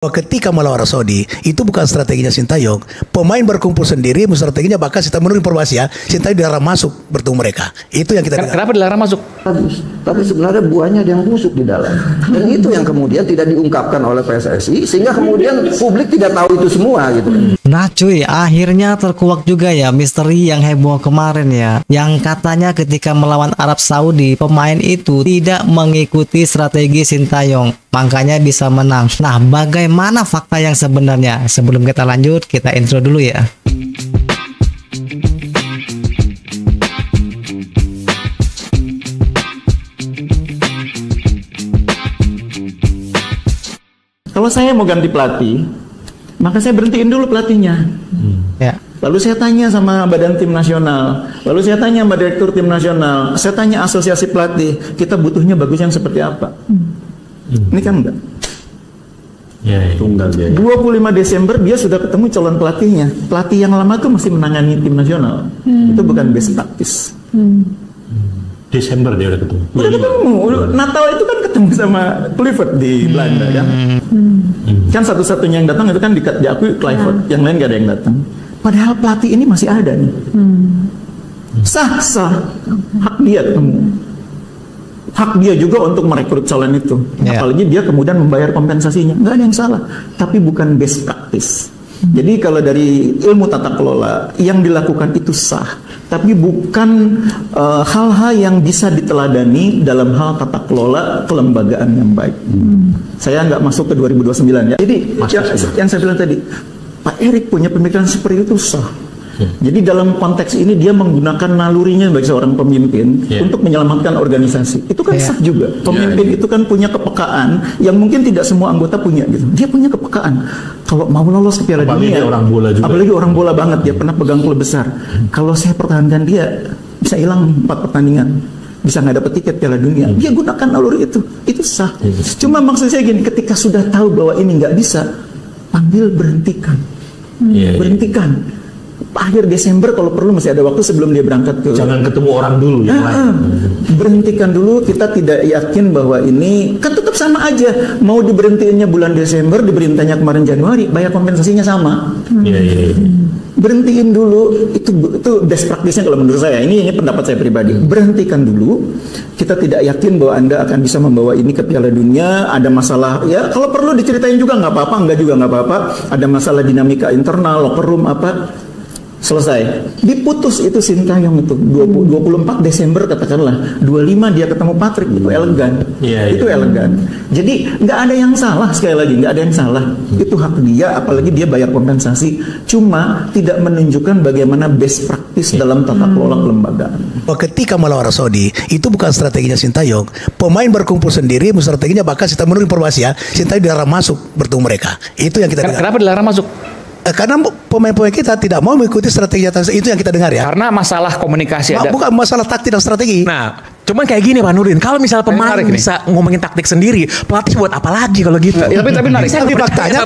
Ketika melawan Arab Saudi itu bukan strateginya Sintayong. Pemain berkumpul sendiri, strateginya bahkan kita menurut informasi ya, Sintayong dilarang masuk bertemu mereka. Itu yang kita dengar. Kenapa dilarang masuk? Tapi sebenarnya buahnya ada yang busuk di dalam. Dan itu yang kemudian tidak diungkapkan oleh PSSI sehingga kemudian publik tidak tahu itu semua gitu. Nah cuy, akhirnya terkuak juga ya misteri yang heboh kemarin ya. Yang katanya ketika melawan Arab Saudi, pemain itu tidak mengikuti strategi Sintayong, makanya bisa menang. Nah, bagaimana fakta yang sebenarnya? Sebelum kita lanjut, kita intro dulu ya. Kalau saya mau ganti pelatih, maka saya berhentiin dulu pelatihnya. Ya. Lalu saya tanya sama badan tim nasional, lalu saya tanya sama direktur tim nasional, saya tanya asosiasi pelatih, kita butuhnya bagus yang seperti apa? Ini kan enggak. Tunggal dia. 25 Desember dia sudah ketemu calon pelatihnya. Pelatih yang lama tuh masih menangani tim nasional. Itu bukan best practice. Desember dia udah ketemu. Udah ketemu. Natal itu kan ketemu sama Kluivert di Belanda kan. Kan satu-satunya yang datang itu kan diakui Kluivert. Yang lain gak ada yang datang. Padahal pelatih ini masih ada nih. Sah. Hak dia ketemu. Hak dia juga untuk merekrut calon itu. Apalagi dia kemudian membayar kompensasinya. Nggak ada yang salah. Tapi bukan best practice. Jadi kalau dari ilmu tata kelola, yang dilakukan itu sah. Tapi bukan hal-hal yang bisa diteladani dalam hal tata kelola kelembagaan yang baik. Saya nggak masuk ke 2029 ya. Jadi yang saya bilang tadi, Pak Erik punya pemikiran seperti itu sah. Jadi dalam konteks ini dia menggunakan nalurinya sebagai seorang pemimpin untuk menyelamatkan organisasi. Itu kan sah juga. Pemimpin itu kan punya kepekaan yang mungkin tidak semua anggota punya gitu. Dia punya kepekaan. Kalau mau lolos ke Piala Dunia, orang bola juga. apalagi orang bola banget, dia pernah pegang klub besar. Kalau saya pertahankan dia, bisa hilang 4 pertandingan. Bisa nggak dapet tiket Piala Dunia. Dia gunakan naluri itu sah. Cuma maksud saya gini, ketika sudah tahu bahwa ini nggak bisa, panggil berhentikan. Berhentikan. Akhir Desember kalau perlu masih ada waktu sebelum dia berangkat ke. Jangan ketemu orang dulu yang lain. Berhentikan dulu, kita tidak yakin bahwa ini kan tetap sama aja. Mau diberhentiinnya bulan Desember, diberhentinya kemarin Januari, bayar kompensasinya sama. Berhentiin dulu, itu best practice-nya kalau menurut saya. Ini pendapat saya pribadi. Berhentikan dulu. Kita tidak yakin bahwa Anda akan bisa membawa ini ke Piala Dunia. Ada masalah, ya kalau perlu diceritain juga nggak apa-apa, enggak juga nggak apa-apa. Ada masalah dinamika internal, locker room apa. Selesai, diputus itu Sintayong itu 24 Desember katakanlah, 25 dia ketemu Patrick, itu elegan, itu elegan. Jadi nggak ada yang salah, sekali lagi nggak ada yang salah, itu hak dia, apalagi dia bayar kompensasi, cuma tidak menunjukkan bagaimana best practice dalam tata kelola kelembagaan. Ketika melawan Arab Saudi itu bukan strateginya Sintayong. Pemain berkumpul sendiri, strateginya bahkan kita menurut informasi ya, Sintayong dilarang masuk bertemu mereka. Itu yang kita dengar. Kenapa dilarang masuk? Karena pemain-pemain kita tidak mau mengikuti strategi itu yang kita dengar ya. Karena masalah komunikasi ada. Bukan masalah taktik dan strategi. Nah, cuman kayak gini Pak Nurdin, kalau misalnya pemain bisa ngomongin taktik sendiri, pelatih buat apa lagi kalau gitu? Tapi menarik. Tapi faktanya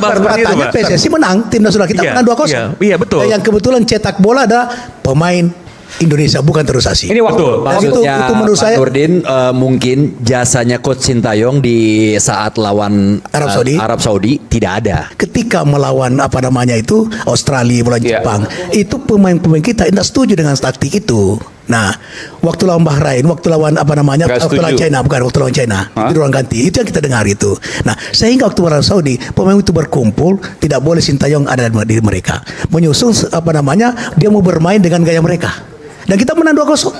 PSSI menang, tim nasional kita menang 2-0. Iya, betul. Yang kebetulan cetak bola ada pemain Indonesia, bukan terus Ini waktu. Maksudnya itu menurut Pak saya Nurdin mungkin jasanya Coach Sintayong di saat lawan Arab Saudi tidak ada. ketika melawan itu Australia, melawan Jepang, itu pemain-pemain kita tidak setuju dengan taktik itu. Nah, waktu lawan Bahrain, waktu lawan waktu lawan China, waktu lawan China, itu ruang ganti. Itu yang kita dengar itu. Nah, sehingga waktu Arab Saudi, pemain itu berkumpul, tidak boleh Sintayong ada di mereka. Menyusul dia mau bermain dengan gaya mereka. Dan kita menang 2-0.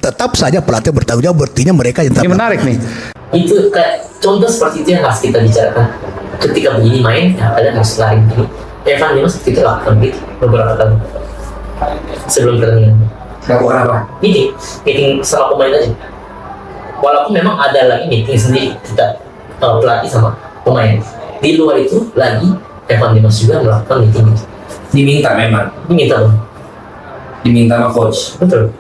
Tetap saja pelatih bertanggung jawab, berarti mereka yang Ini menarik nih. Itu kayak contoh seperti itu yang harus kita bicarakan. Ketika begini main, ya kalian harus lari begini. Evan Dimas seperti itu lakukan gitu beberapa kali sebelum pertandingan. Apa? Meeting sama pemain aja. Walaupun memang ada lagi meeting sendiri kita pelatih sama pemain. Di luar itu lagi Evan Dimas juga melakukan meeting. Diminta memang. Diminta sama coach. Betul.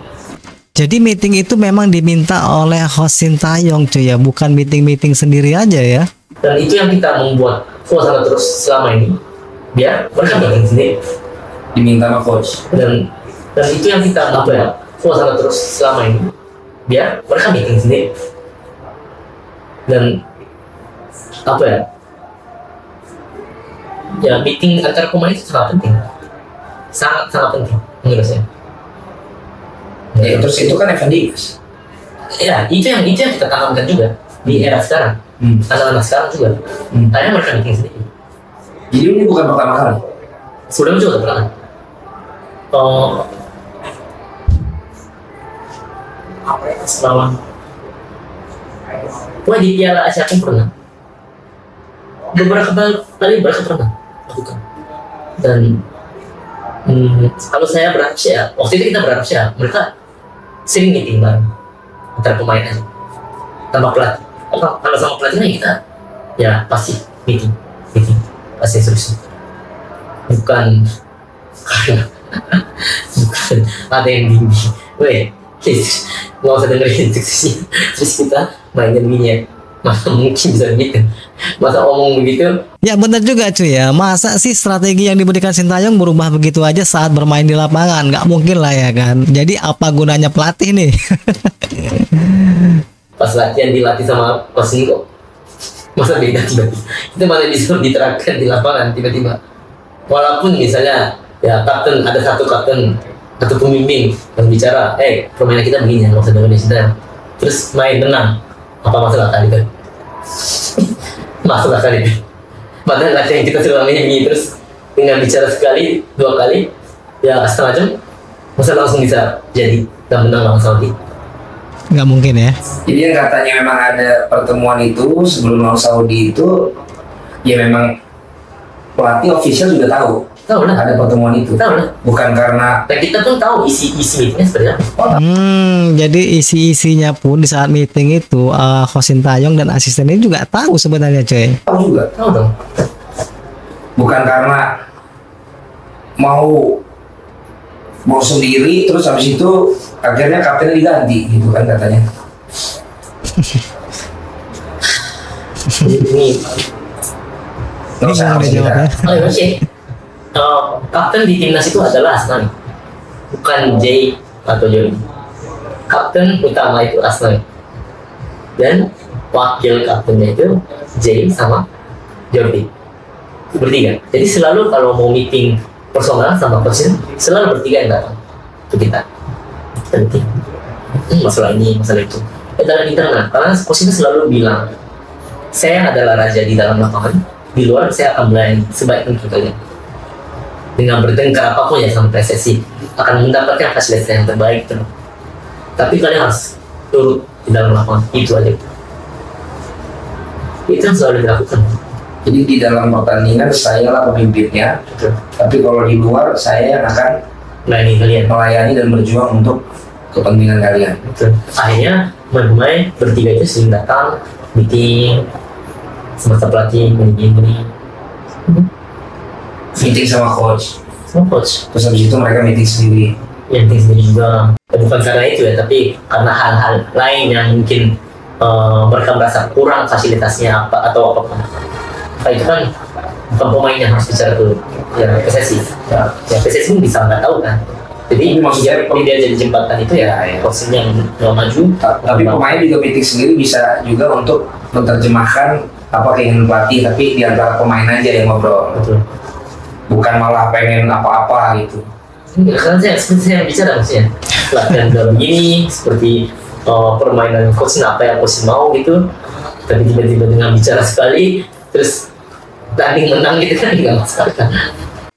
Jadi meeting itu memang diminta oleh host Sintayong cuy ya, bukan meeting-meeting sendiri aja ya. Dan itu yang kita membuat suasana terus selama ini. Biar mereka meeting sendiri. Diminta sama coach. Dan itu yang kita membuat suasana terus selama ini. Biar mereka meeting sendiri. Dan ya meeting antar pemain itu sangat penting, sangat penting menurut saya. Ya, terus itu kan Evan Dimas. Ya itu yang kita tanamkan juga di era sekarang. Anak-anak sekarang juga akhirnya mereka meeting sendiri. Jadi ini bukan pertama kali. Sebelumnya juga pernah. Selama di Piala Asia pun pernah. Beberapa kali pernah lakukan. Dan kalau saya berharap ya, waktu itu kita berharap ya, mereka sering meeting bareng antara pemain aja, tanpa pelatih. Kalau sama pelatihnya kita ya pasti meeting pasti serius. Bukan ada yang bimbing, weh, nggak usah dengerin instruksinya, terus kita mainin minyak. Masa mungkin bisa begitu, masa omong begitu. Ya benar juga cuy ya, masa sih strategi yang diberikan Sintayong berubah begitu aja saat bermain di lapangan? Nggak mungkin lah ya kan. Jadi apa gunanya pelatih nih? Pas latihan dilatih sama Coach Niko, masa beda tiba-tiba. Itu mana bisa diterapkan di lapangan tiba-tiba. Walaupun misalnya ya kapten, ada satu pembimbing yang bicara, permainan kita begini, nggak usah dengerin Sintayong. Terus main tenang, apa masalah kali kan? Masalah kali kan? Padahal latihan kita selama ini terus dengan bicara sekali, 2 kali, ya setengah jam, masa langsung bisa jadi dan menang lawan Saudi? Nggak mungkin ya. Jadi yang katanya memang ada pertemuan itu sebelum lawan Saudi itu, ya memang pelatih official juga tahu lah ada pertemuan itu. Tahu lah. Bukan karena. Dan kita pun tahu isi meetingnya seperti apa. Jadi isi-isinya pun di saat meeting itu Coach Sintayong dan asistennya juga tahu sebenarnya coy. Tahu juga. Tahu dong. Bukan karena mau sendiri terus habis itu akhirnya kaptennya diganti gitu kan katanya. Ini. Nggak usah jawabnya. Kapten di timnas itu adalah Asnawi, bukan Jay atau Jordi. Kapten utama itu Asnawi, dan wakil kaptennya itu Jay sama Jordi, bertiga. Jadi selalu kalau mau meeting personal sama coach selalu bertiga yang datang ke kita. Penting. Masalah ini, masalah itu. Dalam internal, karena coach selalu bilang, saya adalah raja di dalam lapangan, di luar saya akan melayani sebaik mungkin kalian. Dengan bertengkar apapun ya sama PSSI akan mendapatkan fasilitas yang terbaik tuh. Tapi kalian harus turut di dalam lapangan, itu aja. Itu yang selalu dilakukan. Jadi di dalam pertandingan saya lah pemimpinnya, tapi kalau di luar saya yang akan melayani dan berjuang untuk kepentingan kalian. Betul. Akhirnya bermain bertiga itu sering datang meeting semasa pelatih begini. Meeting sama coach. Terus habis itu mereka meeting sendiri. Ya meeting sendiri juga. Bukan karena itu ya, tapi karena hal-hal lain yang mungkin mereka merasa kurang fasilitasnya atau apapun. Nah, itu kan bukan pemain yang harus bicara ke PSSI. Ya PSSI bisa nggak tahu kan. Jadi maksudnya dia jadi jembatan itu ya coachnya yang maju. Tapi pemain juga meeting sendiri bisa juga untuk menerjemahkan apa keinginan pelatih, tapi di antara pemain aja yang ngobrol. Betul. Bukan malah pengen apa-apa gitu. Karena saya bicara maksudnya latihan udah begini, seperti permainan coach apa yang coach mau gitu, tapi tiba-tiba dengan bicara sekali terus tanding menang gitu kan nggak masalah.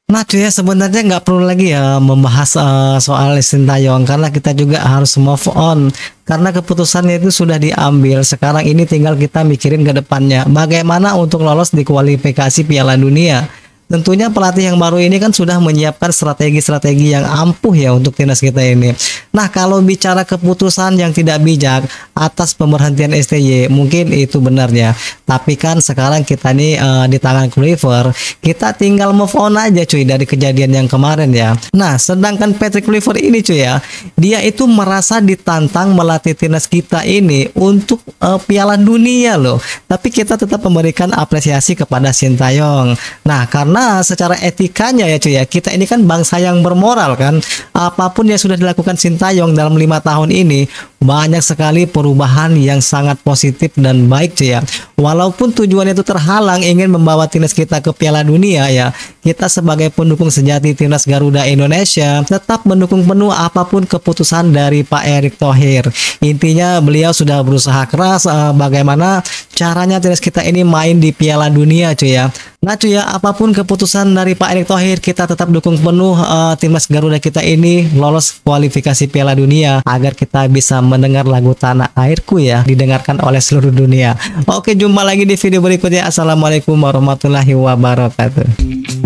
Nah cuy ya, sebenarnya nggak perlu lagi ya membahas soal Sintayong, karena kita juga harus move on, karena keputusannya itu sudah diambil. Sekarang ini tinggal kita mikirin ke depannya bagaimana untuk lolos di kualifikasi Piala Dunia. Tentunya pelatih yang baru ini kan sudah menyiapkan strategi-strategi yang ampuh ya untuk timnas kita ini. Nah kalau bicara keputusan yang tidak bijak atas pemberhentian STY, mungkin itu benarnya. Tapi kan sekarang kita nih di tangan Kluivert, kita tinggal move on aja cuy dari kejadian yang kemarin ya. Nah sedangkan Patrick Kluivert ini cuy ya, dia itu merasa ditantang melatih timnas kita ini untuk Piala Dunia loh. Tapi kita tetap memberikan apresiasi kepada Sintayong. Nah karena karena secara etikanya ya cuy ya, kita ini kan bangsa yang bermoral kan. Apapun yang sudah dilakukan Sintayong dalam 5 tahun ini, banyak sekali perubahan yang sangat positif dan baik cuy ya. Walaupun tujuannya itu terhalang ingin membawa timnas kita ke Piala Dunia ya, kita sebagai pendukung sejati timnas Garuda Indonesia tetap mendukung penuh apapun keputusan dari Pak Erick Thohir. Intinya beliau sudah berusaha keras bagaimana caranya timnas kita ini main di Piala Dunia cuy ya. Nah cuy ya, apapun keputusan dari Pak Erick Thohir, kita tetap dukung penuh timnas Garuda kita ini lolos kualifikasi Piala Dunia agar kita bisa mendengar lagu Tanah Airku ya, didengarkan oleh seluruh dunia. Oke, jumpa lagi di video berikutnya. Assalamualaikum warahmatullahi wabarakatuh.